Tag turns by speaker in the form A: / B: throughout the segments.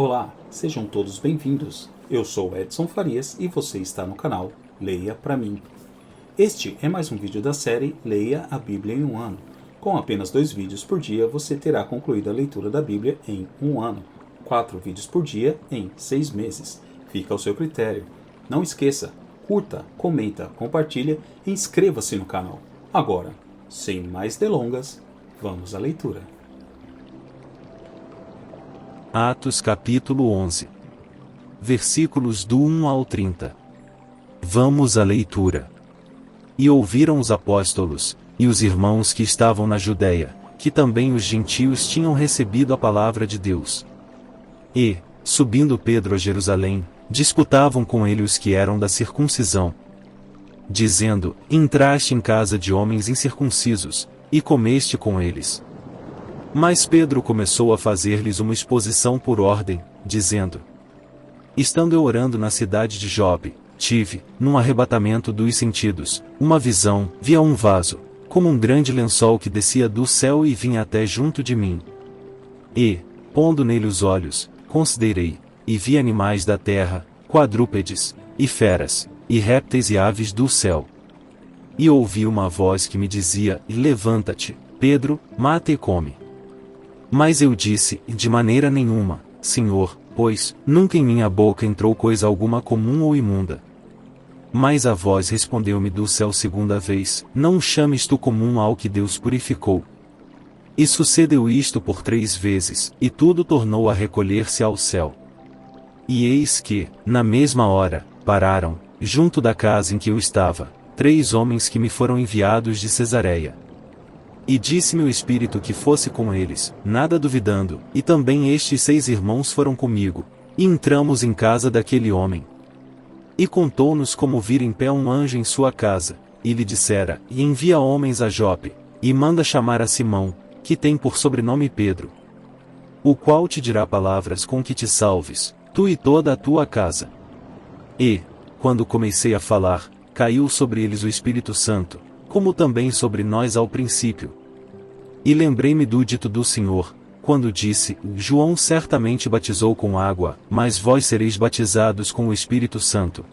A: Olá, sejam todos bem-vindos. Eu sou Edson Farias e você está no canal Leia Pra Mim. Este é mais um vídeo da série Leia a Bíblia em um ano. Com apenas 2 vídeos por dia, você terá concluído a leitura da Bíblia em um ano. 4 vídeos por dia em 6 meses. Fica ao seu critério. Não esqueça, curta, comenta, compartilha e inscreva-se no canal. Agora, sem mais delongas, vamos à leitura.
B: Atos capítulo 11. Versículos do 1 ao 30. Vamos à leitura. E ouviram os apóstolos, e os irmãos que estavam na Judéia, que também os gentios tinham recebido a palavra de Deus. E, subindo Pedro a Jerusalém, disputavam com ele os que eram da circuncisão, dizendo: Entraste em casa de homens incircuncisos, e comeste com eles. Mas Pedro começou a fazer-lhes uma exposição por ordem, dizendo: Estando eu orando na cidade de Jope, tive, num arrebatamento dos sentidos, uma visão, via um vaso, como um grande lençol que descia do céu e vinha até junto de mim. E, pondo nele os olhos, considerei, e vi animais da terra, quadrúpedes, e feras, e répteis e aves do céu. E ouvi uma voz que me dizia: Levanta-te, Pedro, mata e come. Mas eu disse: De maneira nenhuma, Senhor, pois nunca em minha boca entrou coisa alguma comum ou imunda. Mas a voz respondeu-me do céu segunda vez: Não chames tu comum ao que Deus purificou. E sucedeu isto por 3 vezes, e tudo tornou a recolher-se ao céu. E eis que, na mesma hora, pararam, junto da casa em que eu estava, 3 homens que me foram enviados de Cesareia. E disse-me o Espírito que fosse com eles, nada duvidando, e também estes 6 irmãos foram comigo, e entramos em casa daquele homem. E contou-nos como vira em pé um anjo em sua casa, e lhe dissera: E envia homens a Jope, e manda chamar a Simão, que tem por sobrenome Pedro, o qual te dirá palavras com que te salves, tu e toda a tua casa. E, quando comecei a falar, caiu sobre eles o Espírito Santo, como também sobre nós ao princípio. E lembrei-me do dito do Senhor, quando disse: João certamente batizou com água, mas vós sereis batizados com o Espírito Santo.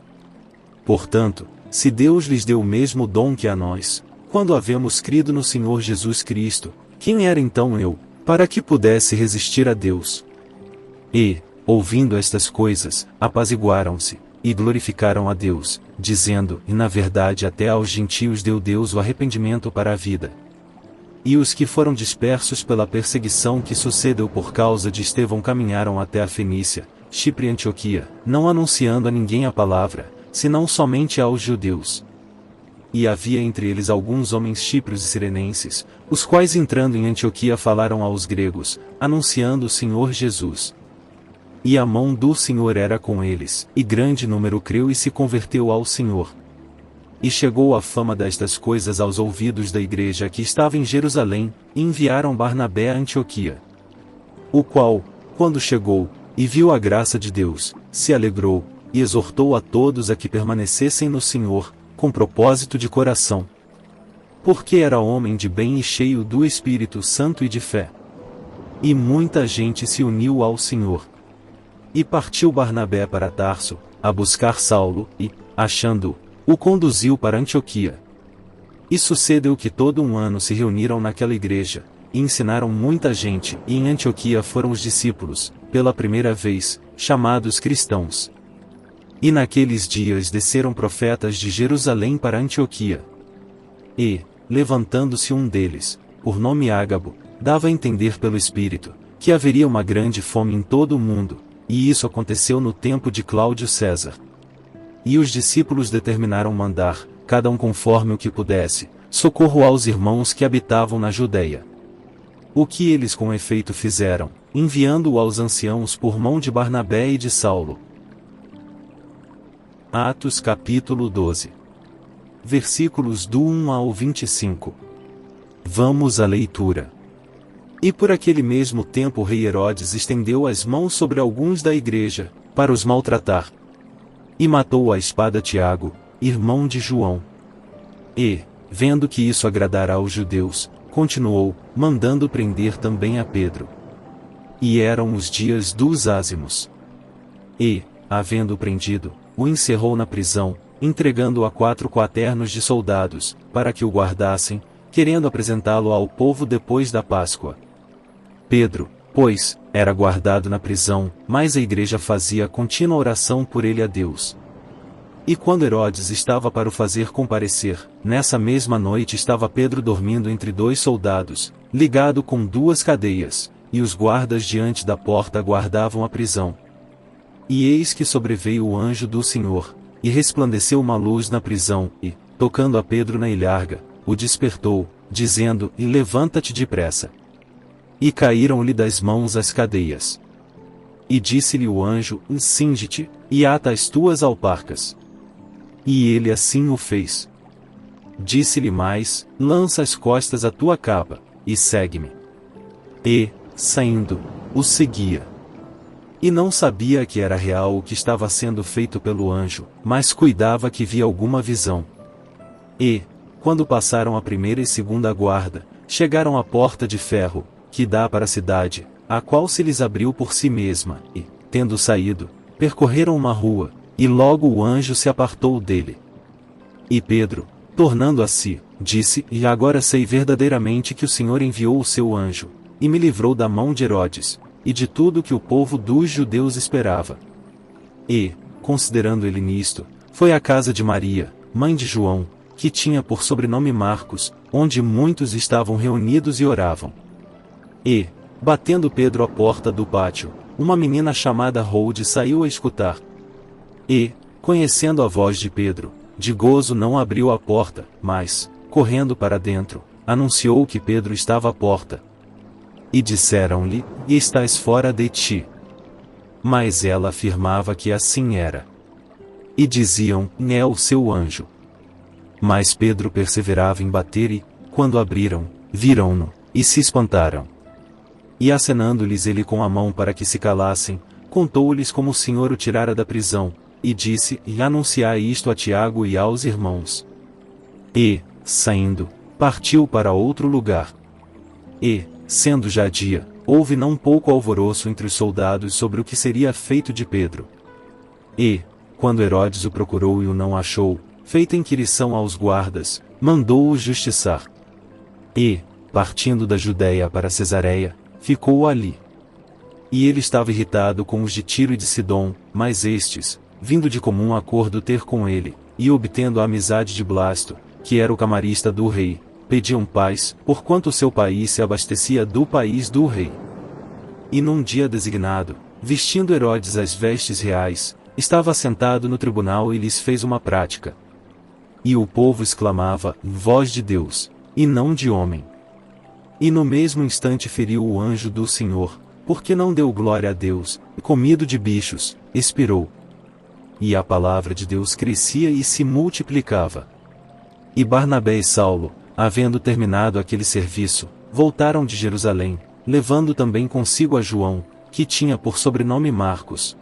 B: Portanto, se Deus lhes deu o mesmo dom que a nós, quando havemos crido no Senhor Jesus Cristo, quem era então eu, para que pudesse resistir a Deus? E, ouvindo estas coisas, apaziguaram-se, e glorificaram a Deus, dizendo: E na verdade até aos gentios deu Deus o arrependimento para a vida. E os que foram dispersos pela perseguição que sucedeu por causa de Estevão caminharam até a Fenícia, Chipre e Antioquia, não anunciando a ninguém a palavra, senão somente aos judeus. E havia entre eles alguns homens chíprios e cirenenses, os quais entrando em Antioquia falaram aos gregos, anunciando o Senhor Jesus. E a mão do Senhor era com eles, e grande número creu e se converteu ao Senhor. E chegou a fama destas coisas aos ouvidos da igreja que estava em Jerusalém, e enviaram Barnabé a Antioquia. O qual, quando chegou, e viu a graça de Deus, se alegrou, e exortou a todos a que permanecessem no Senhor, com propósito de coração. Porque era homem de bem e cheio do Espírito Santo e de fé. E muita gente se uniu ao Senhor. E partiu Barnabé para Tarso, a buscar Saulo, e, achando-o, o conduziu para Antioquia. E sucedeu que todo um ano se reuniram naquela igreja, e ensinaram muita gente, e em Antioquia foram os discípulos, pela primeira vez, chamados cristãos. E naqueles dias desceram profetas de Jerusalém para Antioquia. E, levantando-se um deles, por nome Ágabo, dava a entender pelo Espírito, que haveria uma grande fome em todo o mundo, e isso aconteceu no tempo de Cláudio César. E os discípulos determinaram mandar, cada um conforme o que pudesse, socorro aos irmãos que habitavam na Judéia. O que eles com efeito fizeram, enviando-o aos anciãos por mão de Barnabé e de Saulo. Atos capítulo 12. Versículos do 1 ao 25. Vamos à leitura. E por aquele mesmo tempo o rei Herodes estendeu as mãos sobre alguns da igreja, para os maltratar. E matou à espada Tiago, irmão de João. E, vendo que isso agradará aos judeus, continuou, mandando prender também a Pedro. e eram os dias dos ázimos. E, havendo-o prendido, o encerrou na prisão, entregando-o a 4 quaternos de soldados, para que o guardassem, querendo apresentá-lo ao povo depois da Páscoa. Pedro, pois, era guardado na prisão, mas a igreja fazia contínua oração por ele a Deus. E quando Herodes estava para o fazer comparecer, nessa mesma noite estava Pedro dormindo entre 2 soldados, ligado com 2 cadeias, e os guardas diante da porta guardavam a prisão. E eis que sobreveio o anjo do Senhor, e resplandeceu uma luz na prisão, e, tocando a Pedro na ilharga, o despertou, dizendo: E levanta-te depressa. E caíram-lhe das mãos as cadeias. E disse-lhe o anjo: Cinge-te, e ata as tuas alparcas. E ele assim o fez. Disse-lhe mais: Lança às costas a tua capa, e segue-me. E, saindo, o seguia. E não sabia que era real o que estava sendo feito pelo anjo, mas cuidava que via alguma visão. E, quando passaram a 1ª e 2ª guarda, chegaram à porta de ferro, que dá para a cidade, a qual se lhes abriu por si mesma, e, tendo saído, percorreram uma rua, e logo o anjo se apartou dele. E Pedro, tornando a si, disse: E agora sei verdadeiramente que o Senhor enviou o seu anjo, e me livrou da mão de Herodes, e de tudo que o povo dos judeus esperava. E, considerando ele nisto, foi à casa de Maria, mãe de João, que tinha por sobrenome Marcos, onde muitos estavam reunidos e oravam. E, batendo Pedro à porta do pátio, uma menina chamada Rode saiu a escutar. E, conhecendo a voz de Pedro, de gozo não abriu a porta, mas, correndo para dentro, anunciou que Pedro estava à porta. E disseram-lhe: E estás fora de ti. Mas ela afirmava que assim era. E diziam: É o seu anjo. Mas Pedro perseverava em bater e, quando abriram, viram-no, e se espantaram. E acenando-lhes ele com a mão para que se calassem, contou-lhes como o Senhor o tirara da prisão, e disse: E anunciai isto a Tiago e aos irmãos. E, saindo, partiu para outro lugar. E, sendo já dia, houve não pouco alvoroço entre os soldados sobre o que seria feito de Pedro. E, quando Herodes o procurou e o não achou, feita inquirição aos guardas, mandou-o justiçar. E, partindo da Judéia para Cesareia, ficou ali. E ele estava irritado com os de Tiro e de Sidom, mas estes, vindo de comum acordo ter com ele, e obtendo a amizade de Blasto, que era o camarista do rei, pediam paz, porquanto o seu país se abastecia do país do rei. E num dia designado, vestindo Herodes as vestes reais, estava assentado no tribunal e lhes fez uma prática. E o povo exclamava: Voz de Deus, e não de homem. E no mesmo instante feriu o anjo do Senhor, porque não deu glória a Deus, e comido de bichos, expirou. E a palavra de Deus crescia e se multiplicava. E Barnabé e Saulo, havendo terminado aquele serviço, voltaram de Jerusalém, levando também consigo a João, que tinha por sobrenome Marcos.